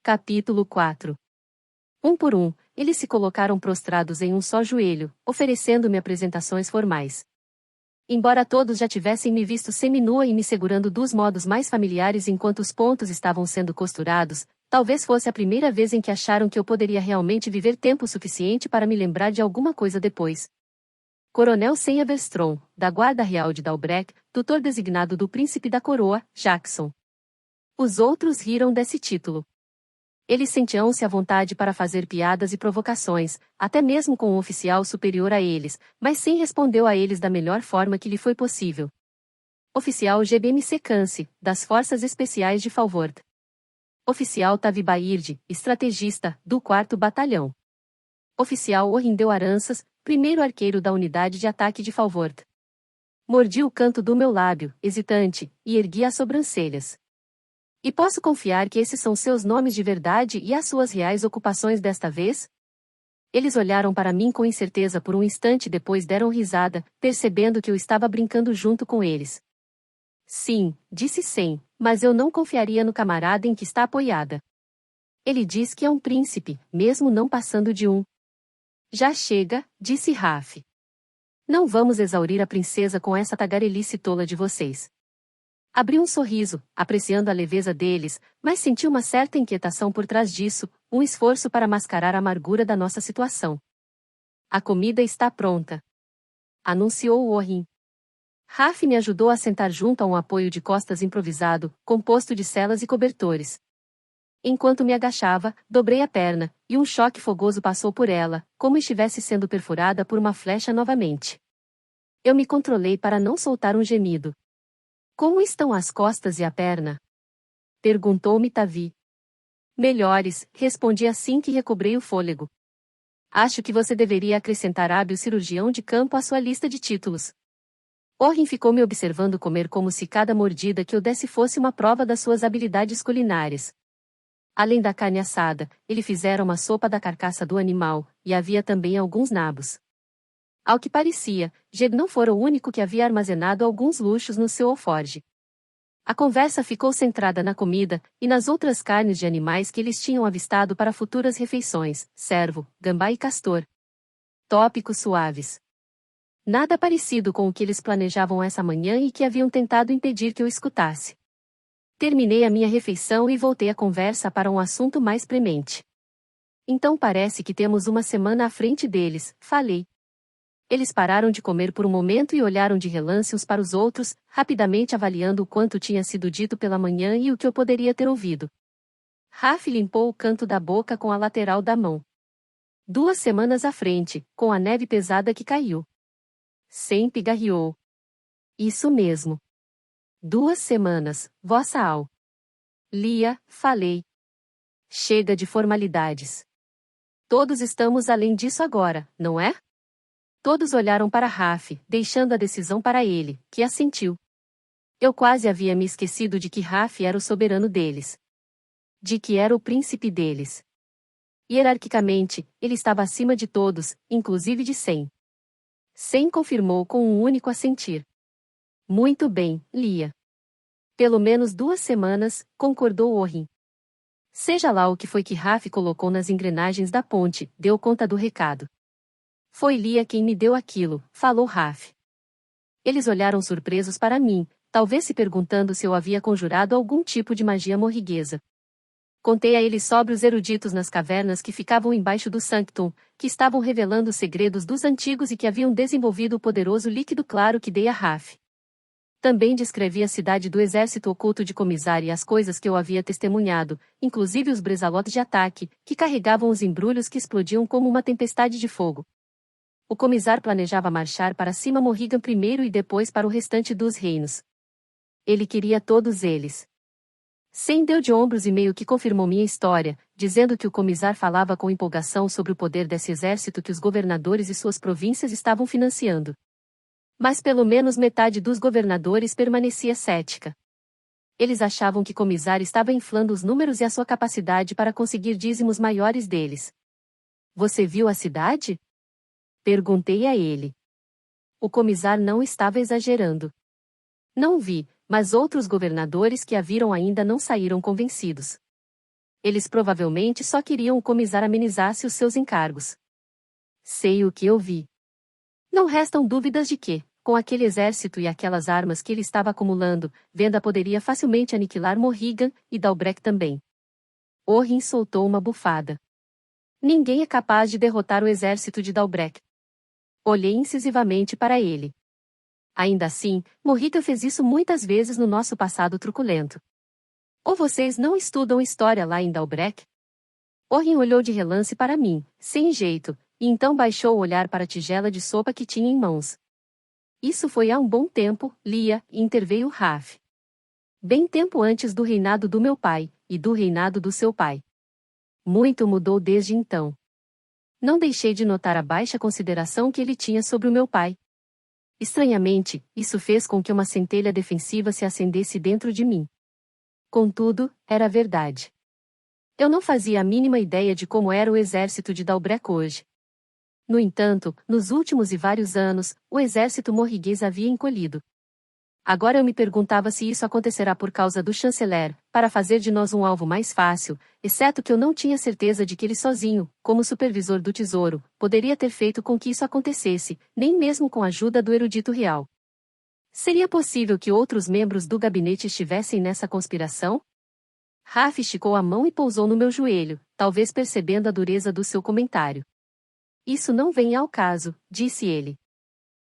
Capítulo 4. Um por um, eles se colocaram prostrados em um só joelho, oferecendo-me apresentações formais. Embora todos já tivessem me visto seminua e me segurando dos modos mais familiares enquanto os pontos estavam sendo costurados, talvez fosse a primeira vez em que acharam que eu poderia realmente viver tempo suficiente para me lembrar de alguma coisa depois. Coronel Sam Everstrom, da Guarda Real de Dalbrec, tutor designado do Príncipe da Coroa, Jackson. Os outros riram desse título. Eles sentiam-se à vontade para fazer piadas e provocações, até mesmo com um oficial superior a eles, mas Sam respondeu a eles da melhor forma que lhe foi possível. Oficial GBMC Cance, das Forças Especiais de Falworth. Oficial Tavi Baird, estrategista, do 4º Batalhão. Oficial Orrindeu Aranças, primeiro arqueiro da unidade de ataque de Falworth. Mordi o canto do meu lábio, hesitante, e ergui as sobrancelhas. E posso confiar que esses são seus nomes de verdade e as suas reais ocupações desta vez? Eles olharam para mim com incerteza por um instante e depois deram risada, percebendo que eu estava brincando junto com eles. Sim, disse Sam, mas eu não confiaria no camarada em que está apoiada. Ele diz que é um príncipe, mesmo não passando de um. Já chega, disse Raf. Não vamos exaurir a princesa com essa tagarelice tola de vocês. Abri um sorriso, apreciando a leveza deles, mas senti uma certa inquietação por trás disso, um esforço para mascarar a amargura da nossa situação. A comida está pronta, anunciou Orrin. Raf me ajudou a sentar junto a um apoio de costas improvisado, composto de celas e cobertores. Enquanto me agachava, dobrei a perna, e um choque fogoso passou por ela, como estivesse sendo perfurada por uma flecha novamente. Eu me controlei para não soltar um gemido. Como estão as costas e a perna? Perguntou-me Tavi. Melhores, respondi assim que recobrei o fôlego. Acho que você deveria acrescentar hábil cirurgião de campo à sua lista de títulos. Orrin ficou me observando comer como se cada mordida que eu desse fosse uma prova das suas habilidades culinárias. Além da carne assada, ele fizera uma sopa da carcaça do animal, e havia também alguns nabos. Ao que parecia, Jeb não fora o único que havia armazenado alguns luxos no seu alforge. A conversa ficou centrada na comida, e nas outras carnes de animais que eles tinham avistado para futuras refeições, cervo, gambá e castor. Tópicos suaves. Nada parecido com o que eles planejavam essa manhã e que haviam tentado impedir que eu escutasse. Terminei a minha refeição e voltei a conversa para um assunto mais premente. Então parece que temos uma semana à frente deles, falei. Eles pararam de comer por um momento e olharam de relance uns para os outros, rapidamente avaliando o quanto tinha sido dito pela manhã e o que eu poderia ter ouvido. Raf limpou o canto da boca com a lateral da mão. 2 semanas à frente, com a neve pesada que caiu. Sam pigarreou. Isso mesmo. 2 semanas, vossa al. Lia, falei. Chega de formalidades. Todos estamos além disso agora, não é? Todos olharam para Raf, deixando a decisão para ele, que assentiu. Eu quase havia me esquecido de que Raf era o soberano deles. De que era o príncipe deles. Hierarquicamente, ele estava acima de todos, inclusive de Sam. Sam confirmou com um único assentir. Muito bem, Lia. Pelo menos 2 semanas, concordou Orrin. Seja lá o que foi que Raf colocou nas engrenagens da ponte, deu conta do recado. Foi Lia quem me deu aquilo, falou Raf. Eles olharam surpresos para mim, talvez se perguntando se eu havia conjurado algum tipo de magia morriguesa. Contei a eles sobre os eruditos nas cavernas que ficavam embaixo do Sanctum, que estavam revelando os segredos dos antigos e que haviam desenvolvido o poderoso líquido claro que dei a Raf. Também descrevi a cidade do exército oculto de Comisar e as coisas que eu havia testemunhado, inclusive os bresalotes de ataque, que carregavam os embrulhos que explodiam como uma tempestade de fogo. O Comisar planejava marchar para cima Morrigan primeiro e depois para o restante dos reinos. Ele queria todos eles. Sam deu de ombros e meio que confirmou minha história, dizendo que o Comisar falava com empolgação sobre o poder desse exército que os governadores e suas províncias estavam financiando. Mas pelo menos metade dos governadores permanecia cética. Eles achavam que Comisar estava inflando os números e a sua capacidade para conseguir dízimos maiores deles. Você viu a cidade? Perguntei a ele. O Comisar não estava exagerando. Não vi, mas outros governadores que a viram ainda não saíram convencidos. Eles provavelmente só queriam o comisar amenizasse os seus encargos. Sei o que eu vi. Não restam dúvidas de que, com aquele exército e aquelas armas que ele estava acumulando, Venda poderia facilmente aniquilar Morrigan e Dalbrek também. Orrin soltou uma bufada. Ninguém é capaz de derrotar o exército de Dalbrek. Olhei incisivamente para ele. Ainda assim, Morrigan fez isso muitas vezes no nosso passado truculento. Ou vocês não estudam história lá em Dalbrek? Orrin olhou de relance para mim, sem jeito, e então baixou o olhar para a tigela de sopa que tinha em mãos. Isso foi há um bom tempo, Lia, interveio Raf. Bem tempo antes do reinado do meu pai, e do reinado do seu pai. Muito mudou desde então. Não deixei de notar a baixa consideração que ele tinha sobre o meu pai. Estranhamente, isso fez com que uma centelha defensiva se acendesse dentro de mim. Contudo, era verdade. Eu não fazia a mínima ideia de como era o exército de Dalbrek hoje. No entanto, nos últimos e vários anos, o exército morriguês havia encolhido. Agora eu me perguntava se isso acontecerá por causa do chanceler, para fazer de nós um alvo mais fácil, exceto que eu não tinha certeza de que ele sozinho, como supervisor do tesouro, poderia ter feito com que isso acontecesse, nem mesmo com a ajuda do erudito real. Seria possível que outros membros do gabinete estivessem nessa conspiração? Raf esticou a mão e pousou no meu joelho, talvez percebendo a dureza do seu comentário. Isso não vem ao caso, disse ele.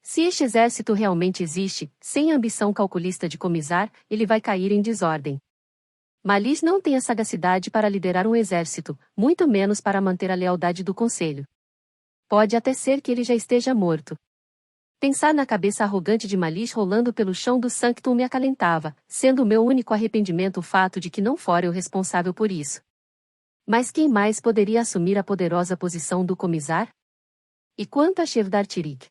Se este exército realmente existe, sem a ambição calculista de comisar, ele vai cair em desordem. Malice não tem a sagacidade para liderar um exército, muito menos para manter a lealdade do conselho. Pode até ser que ele já esteja morto. Pensar na cabeça arrogante de Malice rolando pelo chão do Sanctum me acalentava, sendo o meu único arrependimento o fato de que não fora eu responsável por isso. Mas quem mais poderia assumir a poderosa posição do comisar? E quanto a Shevdar Tirik?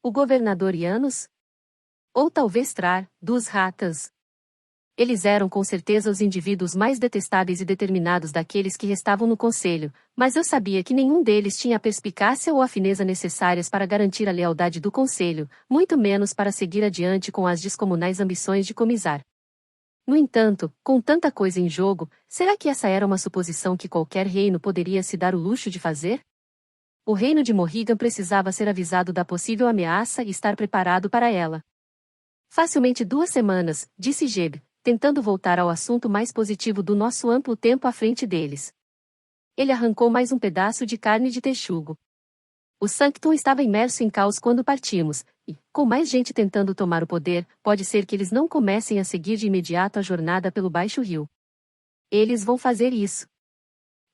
O governador Yanos? Ou talvez Trar, dos Ratas? Eles eram com certeza os indivíduos mais detestáveis e determinados daqueles que restavam no conselho, mas eu sabia que nenhum deles tinha a perspicácia ou a fineza necessárias para garantir a lealdade do conselho, muito menos para seguir adiante com as descomunais ambições de comisar. No entanto, com tanta coisa em jogo, será que essa era uma suposição que qualquer reino poderia se dar o luxo de fazer? O reino de Morrigan precisava ser avisado da possível ameaça e estar preparado para ela. Facilmente 2 semanas, disse Jeb, tentando voltar ao assunto mais positivo do nosso amplo tempo à frente deles. Ele arrancou mais um pedaço de carne de texugo. O Sanctum estava imerso em caos quando partimos, e, com mais gente tentando tomar o poder, pode ser que eles não comecem a seguir de imediato a jornada pelo Baixo Rio. Eles vão fazer isso.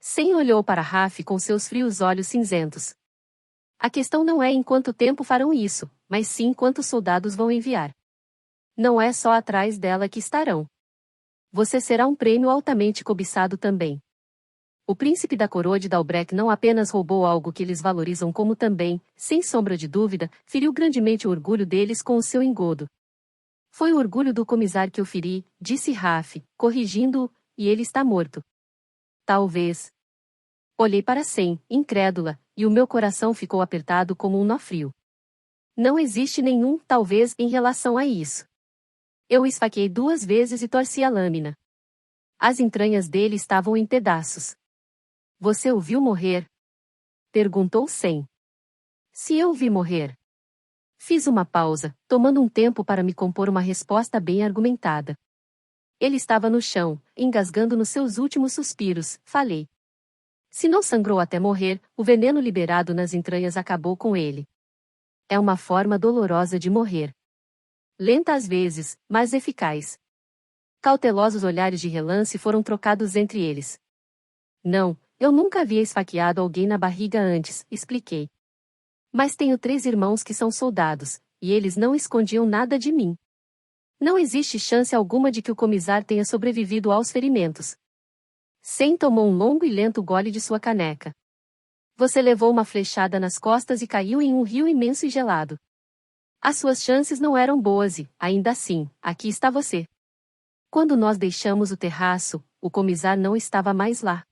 Sen olhou para Raf com seus frios olhos cinzentos. A questão não é em quanto tempo farão isso, mas sim quantos soldados vão enviar. Não é só atrás dela que estarão. Você será um prêmio altamente cobiçado também. O príncipe da coroa de Dalbrek não apenas roubou algo que eles valorizam como também, sem sombra de dúvida, feriu grandemente o orgulho deles com o seu engodo. Foi o orgulho do comisar que eu feri, disse Raf, corrigindo-o, e ele está morto. Talvez. Olhei para Sen, incrédula, e o meu coração ficou apertado como um nó frio. Não existe nenhum talvez em relação a isso. Eu o esfaqueei 2 vezes e torci a lâmina. As entranhas dele estavam em pedaços. Você o viu morrer? Perguntou Sen. Se eu o vi morrer. Fiz uma pausa, tomando um tempo para me compor uma resposta bem argumentada. Ele estava no chão, engasgando nos seus últimos suspiros, falei. Se não sangrou até morrer, o veneno liberado nas entranhas acabou com ele. É uma forma dolorosa de morrer. Lenta às vezes, mas eficaz. Cautelosos olhares de relance foram trocados entre eles. Não, eu nunca havia esfaqueado alguém na barriga antes, expliquei. Mas tenho 3 irmãos que são soldados, e eles não escondiam nada de mim. Não existe chance alguma de que o comisar tenha sobrevivido aos ferimentos. Sen tomou um longo e lento gole de sua caneca. Você levou uma flechada nas costas e caiu em um rio imenso e gelado. As suas chances não eram boas e, ainda assim, aqui está você. Quando nós deixamos o terraço, o comisar não estava mais lá.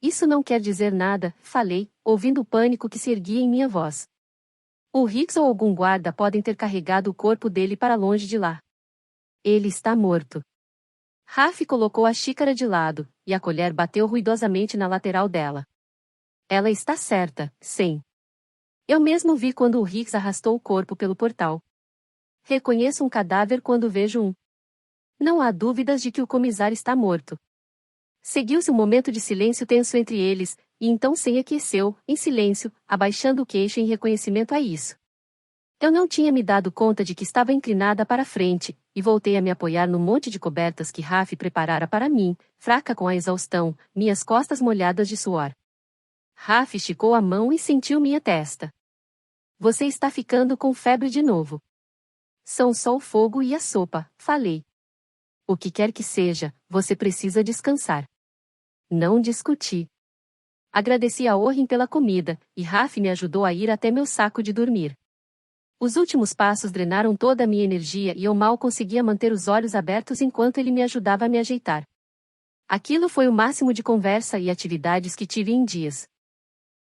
Isso não quer dizer nada, falei, ouvindo o pânico que se erguia em minha voz. O Rix ou algum guarda podem ter carregado o corpo dele para longe de lá. Ele está morto. Raf colocou a xícara de lado, e a colher bateu ruidosamente na lateral dela. Ela está certa, sim. Eu mesmo vi quando o Hicks arrastou o corpo pelo portal. Reconheço um cadáver quando vejo um. Não há dúvidas de que o comissário está morto. Seguiu-se um momento de silêncio tenso entre eles, e então Sen aqueceu, em silêncio, abaixando o queixo em reconhecimento a isso. Eu não tinha me dado conta de que estava inclinada para a frente, e voltei a me apoiar no monte de cobertas que Raf preparara para mim, fraca com a exaustão, minhas costas molhadas de suor. Raf esticou a mão e sentiu minha testa. Você está ficando com febre de novo. São só o fogo e a sopa, falei. O que quer que seja, você precisa descansar. Não discuti. Agradeci a Orrin pela comida, e Raf me ajudou a ir até meu saco de dormir. Os últimos passos drenaram toda a minha energia e eu mal conseguia manter os olhos abertos enquanto ele me ajudava a me ajeitar. Aquilo foi o máximo de conversa e atividades que tive em dias.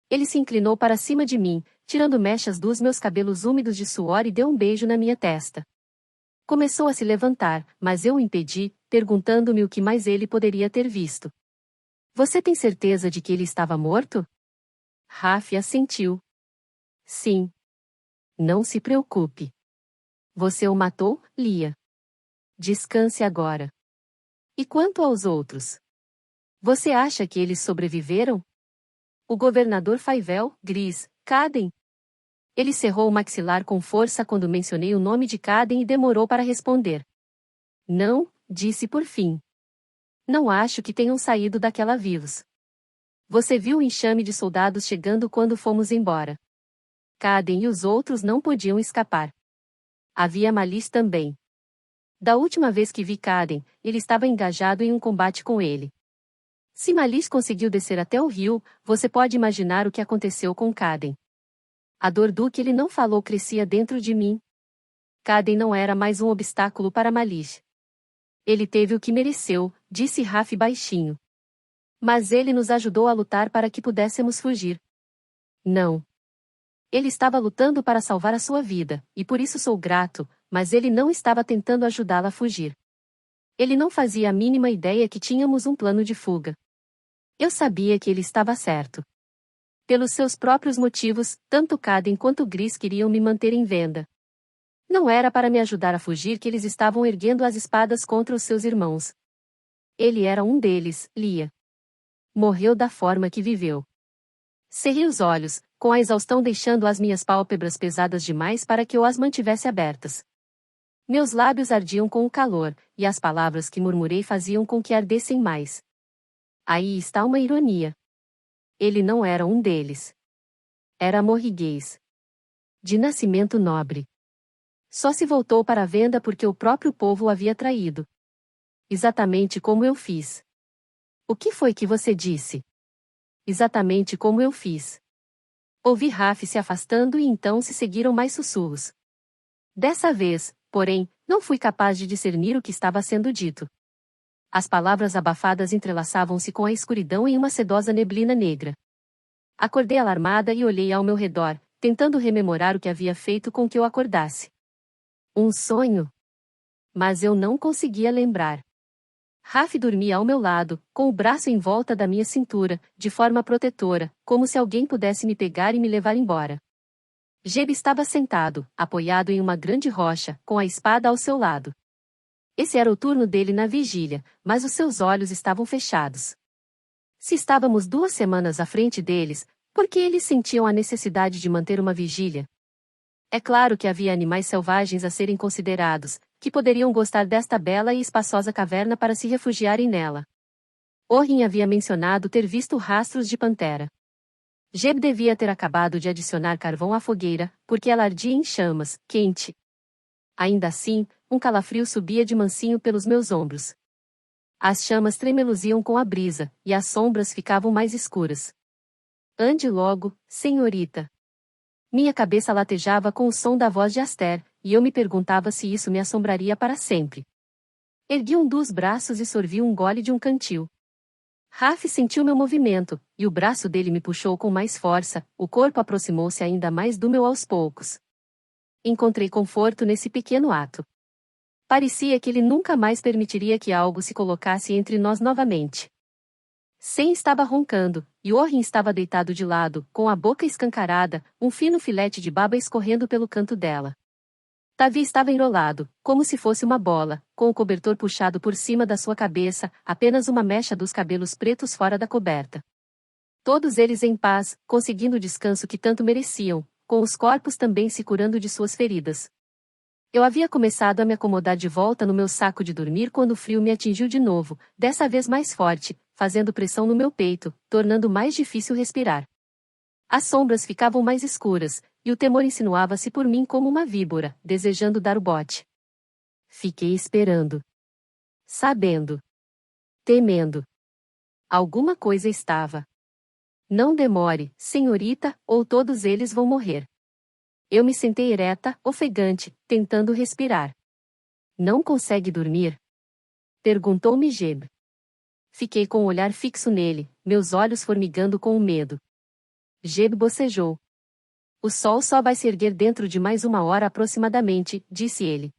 Ele se inclinou para cima de mim, tirando mechas dos meus cabelos úmidos de suor e deu um beijo na minha testa. Começou a se levantar, mas eu o impedi, perguntando-me o que mais ele poderia ter visto. Você tem certeza de que ele estava morto? Raf assentiu. Sim. Não se preocupe. Você o matou, Lia. Descanse agora. E quanto aos outros? Você acha que eles sobreviveram? O governador Faivel, Gris, Caden. Ele cerrou o maxilar com força quando mencionei o nome de Caden e demorou para responder. Não, disse por fim. Não acho que tenham saído daquela vivos. Você viu o enxame de soldados chegando quando fomos embora. Caden e os outros não podiam escapar. Havia Malice também. Da última vez que vi Caden, ele estava engajado em um combate com ele. Se Malice conseguiu descer até o rio, você pode imaginar o que aconteceu com Caden. A dor do que ele não falou crescia dentro de mim. Caden não era mais um obstáculo para Malice. Ele teve o que mereceu, disse Raf baixinho. Mas ele nos ajudou a lutar para que pudéssemos fugir. Não. Ele estava lutando para salvar a sua vida, e por isso sou grato, mas ele não estava tentando ajudá-la a fugir. Ele não fazia a mínima ideia que tínhamos um plano de fuga. Eu sabia que ele estava certo. Pelos seus próprios motivos, tanto Caden quanto Gris queriam me manter em venda. Não era para me ajudar a fugir que eles estavam erguendo as espadas contra os seus irmãos. Ele era um deles, Lia. Morreu da forma que viveu. Cerrei os olhos, com a exaustão deixando as minhas pálpebras pesadas demais para que eu as mantivesse abertas. Meus lábios ardiam com o calor, e as palavras que murmurei faziam com que ardessem mais. Aí está uma ironia. Ele não era um deles. Era morriguês. De nascimento nobre. Só se voltou para a venda porque o próprio povo o havia traído. Exatamente como eu fiz. O que foi que você disse? Exatamente como eu fiz. Ouvi Raf se afastando e então se seguiram mais sussurros. Dessa vez, porém, não fui capaz de discernir o que estava sendo dito. As palavras abafadas entrelaçavam-se com a escuridão em uma sedosa neblina negra. Acordei alarmada e olhei ao meu redor, tentando rememorar o que havia feito com que eu acordasse. Um sonho? Mas eu não conseguia lembrar. Raf dormia ao meu lado, com o braço em volta da minha cintura, de forma protetora, como se alguém pudesse me pegar e me levar embora. Jeb estava sentado, apoiado em uma grande rocha, com a espada ao seu lado. Esse era o turno dele na vigília, mas os seus olhos estavam fechados. Se estávamos 2 semanas à frente deles, por que eles sentiam a necessidade de manter uma vigília? É claro que havia animais selvagens a serem considerados, que poderiam gostar desta bela e espaçosa caverna para se refugiarem nela. Orrin havia mencionado ter visto rastros de pantera. Jeb devia ter acabado de adicionar carvão à fogueira, porque ela ardia em chamas, quente. Ainda assim, um calafrio subia de mansinho pelos meus ombros. As chamas tremeluziam com a brisa, e as sombras ficavam mais escuras. Ande logo, senhorita. Minha cabeça latejava com o som da voz de Aster, e eu me perguntava se isso me assombraria para sempre. Ergui um dos braços e sorvi um gole de um cantil. Raf sentiu meu movimento, e o braço dele me puxou com mais força, o corpo aproximou-se ainda mais do meu aos poucos. Encontrei conforto nesse pequeno ato. Parecia que ele nunca mais permitiria que algo se colocasse entre nós novamente. Sen estava roncando, e Orrin estava deitado de lado, com a boca escancarada, um fino filete de baba escorrendo pelo canto dela. Tavi estava enrolado, como se fosse uma bola, com o cobertor puxado por cima da sua cabeça, apenas uma mecha dos cabelos pretos fora da coberta. Todos eles em paz, conseguindo o descanso que tanto mereciam, com os corpos também se curando de suas feridas. Eu havia começado a me acomodar de volta no meu saco de dormir quando o frio me atingiu de novo, dessa vez mais forte, fazendo pressão no meu peito, tornando mais difícil respirar. As sombras ficavam mais escuras, e o temor insinuava-se por mim como uma víbora, desejando dar o bote. Fiquei esperando. Sabendo. Temendo. Alguma coisa estava. Não demore, senhorita, ou todos eles vão morrer. Eu me sentei ereta, ofegante, tentando respirar. Não consegue dormir? Perguntou-me Jeb. Fiquei com o olhar fixo nele, meus olhos formigando com o medo. Jeb bocejou. O sol só vai se erguer dentro de mais 1 hora aproximadamente, disse ele.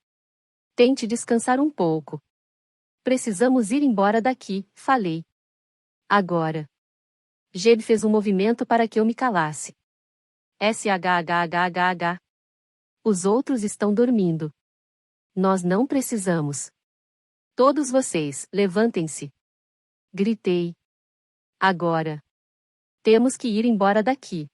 Tente descansar um pouco. Precisamos ir embora daqui, falei. Agora. Jeb fez um movimento para que eu me calasse. SHHHH. Os outros estão dormindo. Nós não precisamos. Todos vocês, levantem-se. Gritei. Agora. Temos que ir embora daqui.